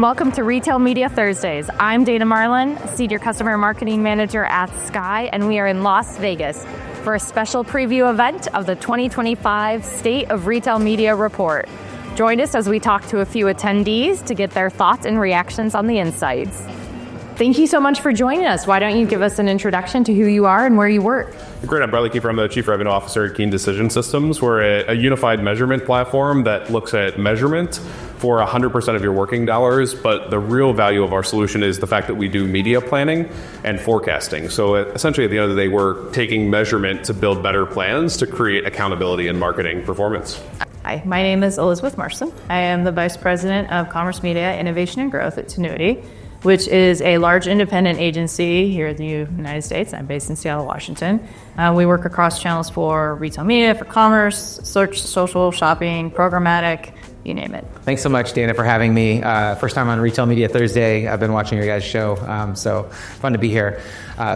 welcome to Retail Media Thursdays. I'm Dana Marlin, Senior Customer Marketing Manager at Skai, and we are in Las Vegas for a special preview event of the 2025 State of Retail Media Report. Join us as we talk to a few attendees to get their thoughts and reactions on the insights. Thank you so much for joining us. Why don't you give us an introduction to who you are and where you work? Great, I'm Bradley Kiefer. I'm the Chief Revenue Officer at Keen Decision Systems. We're a unified measurement platform that looks at measurement for 100% of your working dollars, but the real value of our solution is the fact that we do media planning and forecasting. So essentially at the end of the day, we're taking measurement to build better plans to create accountability in marketing performance. Hi, my name is Elizabeth Marston. I am the Vice President of Commerce Media, Innovation and Growth at Tenuity, which is a large independent agency here in the United States. I'm based in Seattle, Washington. We work across channels for retail media, for commerce, search, social, shopping, programmatic, you name it. Thanks so much, Dana, for having me. First time on Retail Media Thursday. I've been watching your guys' show, so fun to be here.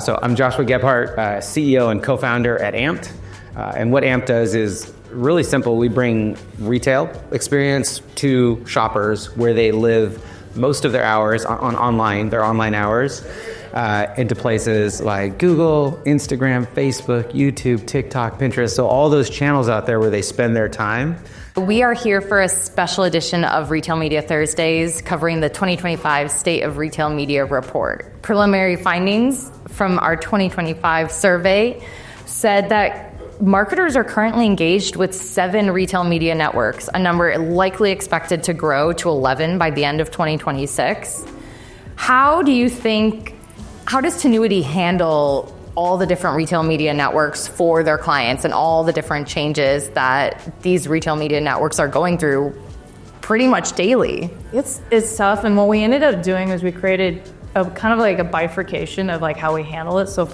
So I'm Joshua Gebhardt, CEO and co-founder at Amped. And what Amped does is really simple. We bring retail experience to shoppers where they live most of their hours their online hours, into places like Google, Instagram, Facebook, YouTube, TikTok, Pinterest. So all those channels out there where they spend their time. We are here for a special edition of Retail Media Thursdays covering the 2025 State of Retail Media Report. Preliminary findings from our 2025 survey said that marketers are currently engaged with 7 retail media networks, a number likely expected to grow to 11 by the end of 2026. How does Tenuity handle all the different retail media networks for their clients and all the different changes that these retail media networks are going through pretty much daily? It's tough, and what we ended up doing is we created a kind of like a bifurcation of like how we handle it. So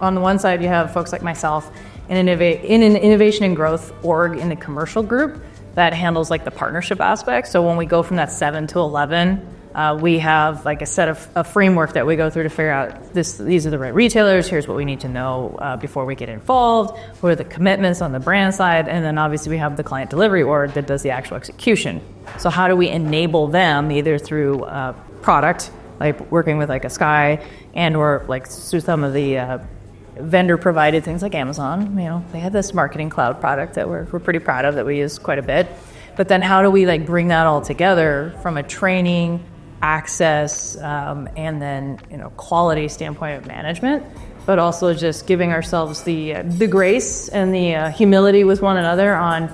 on the one side, you have folks like myself in an innovation and growth org in the commercial group that handles like the partnership aspect. So when we go from that 7 to 11, we have like a framework that we go through to figure out these are the right retailers. Here's what we need to know before we get involved. What are the commitments on the brand side? And then obviously we have the client delivery org that does the actual execution. So how do we enable them either through product, like working with like a Skai, and or like through some of the vendor provided things like Amazon. They have this marketing cloud product that we're pretty proud of that we use quite a bit. But then how do we like bring that all together from a training, access, and then quality standpoint of management, but also just giving ourselves the grace and the humility with one another on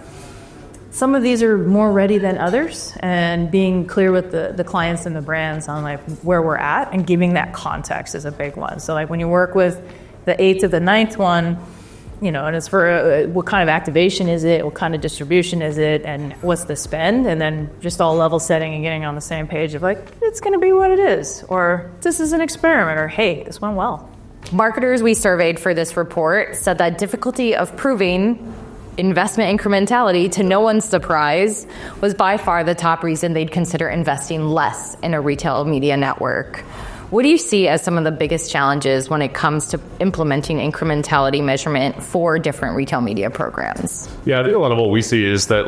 some of these are more ready than others, and being clear with the clients and the brands on like where we're at and giving that context is a big one. So like when you work with the 8th of the 9th one, and it's for what kind of activation is it, what kind of distribution is it, and what's the spend, and then just all level setting and getting on the same page of like, it's going to be what it is, or this is an experiment, or hey, this went well. Marketers we surveyed for this report said that difficulty of proving investment incrementality, to no one's surprise, was by far the top reason they'd consider investing less in a retail media network. What do you see as some of the biggest challenges when it comes to implementing incrementality measurement for different retail media programs? Yeah, I think a lot of what we see is that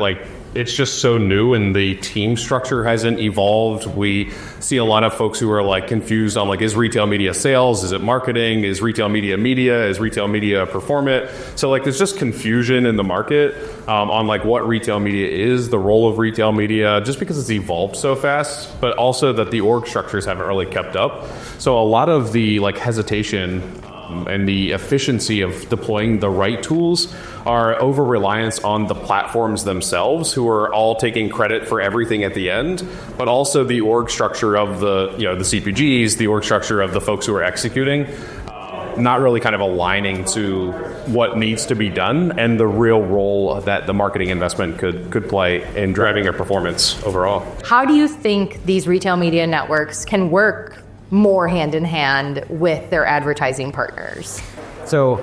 it's just so new and the team structure hasn't evolved. We see a lot of folks who are confused on is retail media sales? Is it marketing? Is retail media media? Is retail media performant? So there's just confusion in the market on what retail media is, the role of retail media, just because it's evolved so fast, but also that the org structures haven't really kept up. So a lot of the hesitation and the efficiency of deploying the right tools are over-reliance on the platforms themselves, who are all taking credit for everything at the end, but also the org structure of the CPGs, the org structure of the folks who are executing, not really kind of aligning to what needs to be done and the real role that the marketing investment could play in driving a performance overall. How do you think these retail media networks can work more hand in hand with their advertising partners? So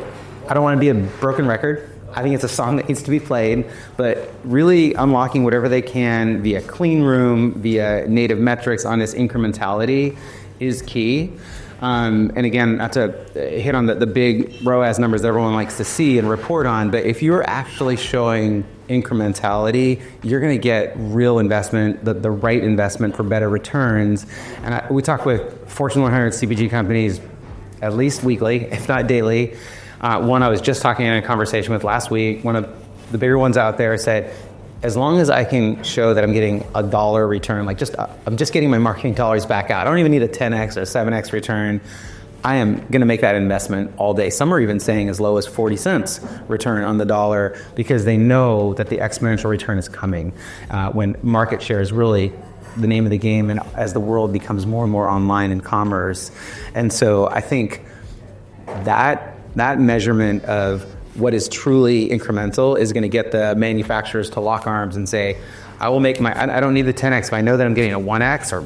I don't want to be a broken record. I think it's a song that needs to be played, but really unlocking whatever they can via clean room, via native metrics on this incrementality is key. And again, not to hit on the big ROAS numbers that everyone likes to see and report on, but if you're actually showing incrementality, you're going to get real investment, the right investment for better returns. And we talk with Fortune 100 CPG companies at least weekly, if not daily. One I was just talking in a conversation with last week, one of the bigger ones out there said, as long as I can show that I'm getting a dollar return, I'm just getting my marketing dollars back out. I don't even need a 10x or 7x return. I am going to make that investment all day. Some are even saying as low as 40 cents return on the dollar because they know that the exponential return is coming when market share is really the name of the game and as the world becomes more and more online in commerce. And so I think that measurement of what is truly incremental is going to get the manufacturers to lock arms and say, I don't need the 10x, if I know that I'm getting a 1x or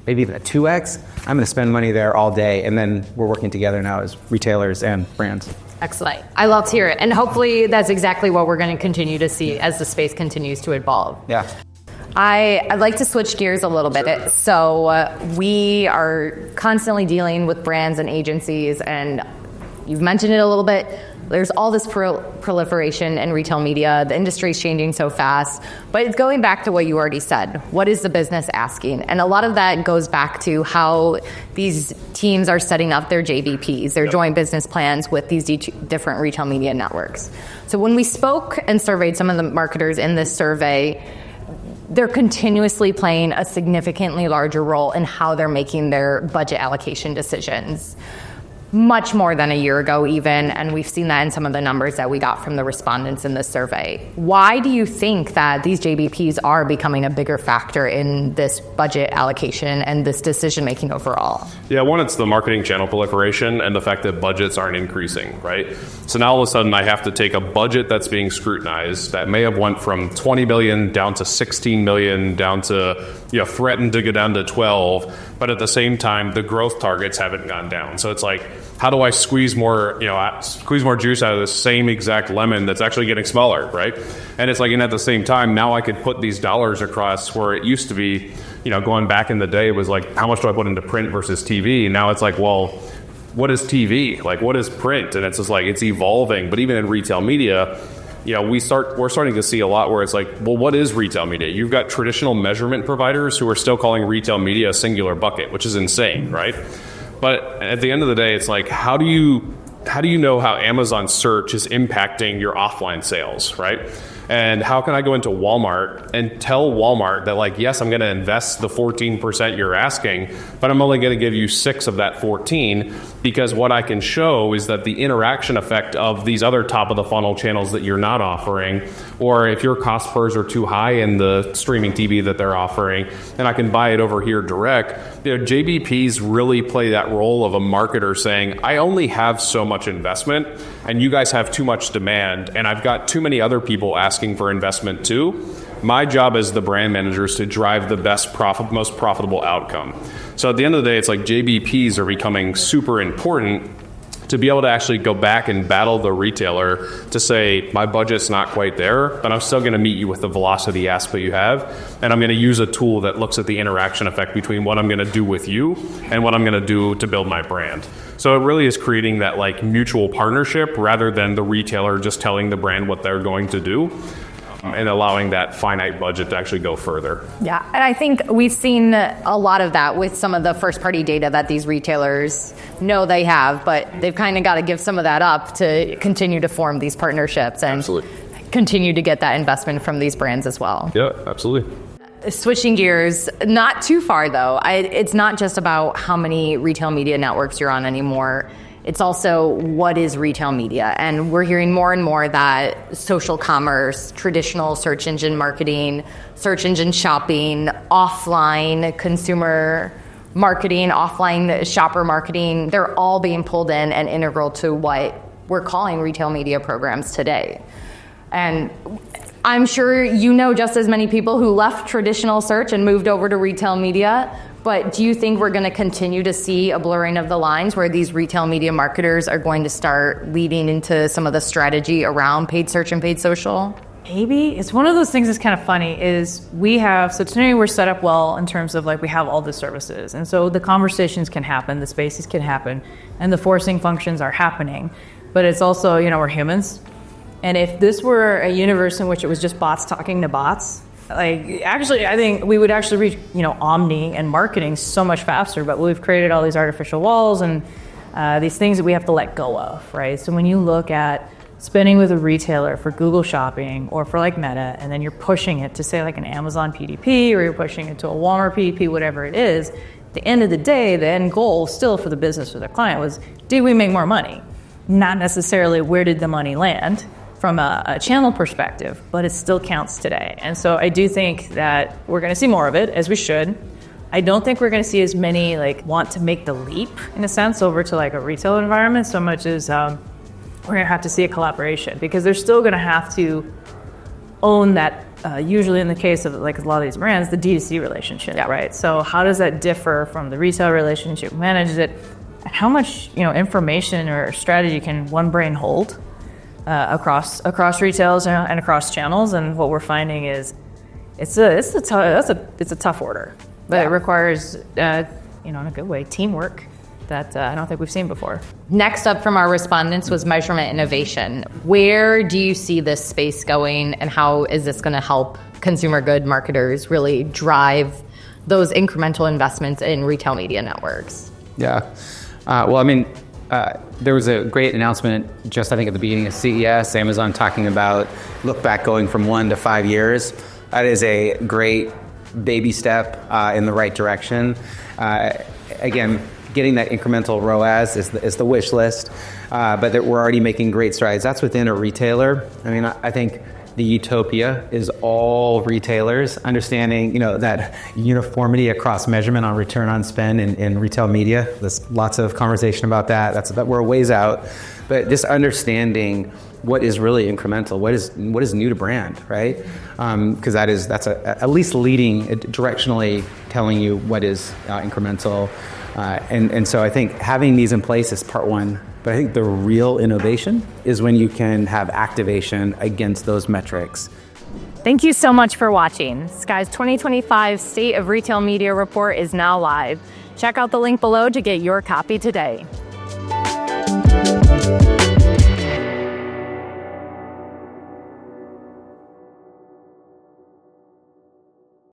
maybe even a 2x, I'm going to spend money there all day. And then we're working together now as retailers and brands. Excellent. I love to hear it. And hopefully that's exactly what we're going to continue to see as the space continues to evolve. Yeah. I'd like to switch gears a little bit. So we are constantly dealing with brands and agencies, and you've mentioned it a little bit. There's all this proliferation in retail media. The industry is changing so fast. But it's going back to what you already said. What is the business asking? And a lot of that goes back to how these teams are setting up their JBPs, their joint business plans with these different retail media networks. So when we spoke and surveyed some of the marketers in this survey, they're continuously playing a significantly larger role in how they're making their budget allocation decisions. Much more than a year ago even, and we've seen that in some of the numbers that we got from the respondents in this survey. Why do you think that these JBPs are becoming a bigger factor in this budget allocation and this decision-making overall? Yeah, one, it's the marketing channel proliferation and the fact that budgets aren't increasing, right? So now all of a sudden I have to take a budget that's being scrutinized that may have went from 20 million down to 16 million, down to, threatened to go down to 12, but at the same time, the growth targets haven't gone down. So it's like, how do I squeeze more juice out of the same exact lemon that's actually getting smaller, right? And it's like, and at the same time, now I could put these dollars across where it used to be, going back in the day, it was like, how much do I put into print versus TV? And now it's like, well, what is TV? Like, what is print? And it's just like, it's evolving. But even in retail media, we're starting to see a lot where it's like, well, what is retail media? You've got traditional measurement providers who are still calling retail media a singular bucket, which is insane, right? But at the end of the day, it's like, how do you know how Amazon search is impacting your offline sales, right? And how can I go into Walmart and tell Walmart that, like, yes, I'm going to invest the 14% you're asking, but I'm only going to give you 6 of that 14 because what I can show is that the interaction effect of these other top of the funnel channels that you're not offering, or if your cost pers are too high in the streaming TV that they're offering, and I can buy it over here direct. JBPs really play that role of a marketer saying, I only have so much investment and you guys have too much demand and I've got too many other people asking for investment too. My job as the brand manager is to drive the most profitable outcome. So at the end of the day, it's like JBPs are becoming super important to be able to actually go back and battle the retailer to say, my budget's not quite there, but I'm still going to meet you with the velocity ask that you have. And I'm going to use a tool that looks at the interaction effect between what I'm going to do with you and what I'm going to do to build my brand. So it really is creating that like mutual partnership rather than the retailer just telling the brand what they're going to do, and allowing that finite budget to actually go further. Yeah, and I think we've seen a lot of that with some of the first-party data that these retailers know they have, but they've kind of got to give some of that up to continue to form these partnerships and continue to get that investment from these brands as well. Yeah, absolutely. Switching gears, not too far though. It's not just about how many retail media networks you're on anymore. It's also what is retail media. And we're hearing more and more that social commerce, traditional search engine marketing, search engine shopping, offline consumer marketing, offline shopper marketing, they're all being pulled in and integral to what we're calling retail media programs today. And I'm sure you know just as many people who left traditional search and moved over to retail media. But do you think we're going to continue to see a blurring of the lines where these retail media marketers are going to start leading into some of the strategy around paid search and paid social? Maybe it's one of those things that's kind of funny is so today we're set up well in terms of like we have all the services. And so the conversations can happen, the spaces can happen, and the forcing functions are happening. But it's also, we're humans. And if this were a universe in which it was just bots talking to bots, actually, I think we would actually reach, omni and marketing so much faster. But we've created all these artificial walls and these things that we have to let go of, right? So when you look at spending with a retailer for Google Shopping or for like Meta, and then you're pushing it to say like an Amazon PDP or you're pushing it to a Walmart PDP, whatever it is, at the end of the day, the end goal still for the business or the client was, did we make more money? Not necessarily where did the money land from a channel perspective, but it still counts today. And so I do think that we're gonna see more of it, as we should. I don't think we're gonna see as many want to make the leap, in a sense, over to like a retail environment, so much as we're going to have to see a collaboration, because they're still going to have to own that, usually in the case of like a lot of these brands, the D2C relationship, right? So how does that differ from the retail relationship, manages it, and how much information or strategy can one brain hold across retails and across channels? And what we're finding is it's a tough order, but it requires in a good way teamwork that I don't think we've seen before. Next up from our respondents was measurement innovation. Where do you see this space going, and how is this going to help consumer good marketers really drive those incremental investments in retail media networks? Yeah. There was a great announcement just, I think, at the beginning of CES, Amazon talking about look back going from 1 to 5 years. That is a great baby step in the right direction. Again, getting that incremental ROAS is the wish list, but that we're already making great strides. That's within a retailer. I think the utopia is all retailers understanding, that uniformity across measurement on return on spend in retail media. There's lots of conversation about that. We're a ways out, but just understanding what is really incremental, what is new to brand, right? Because that's at least leading directionally, telling you what is incremental. And so I think having these in place is part one, but I think the real innovation is when you can have activation against those metrics. Thank you so much for watching. Skai's 2025 State of Retail Media Report is now live. Check out the link below to get your copy today.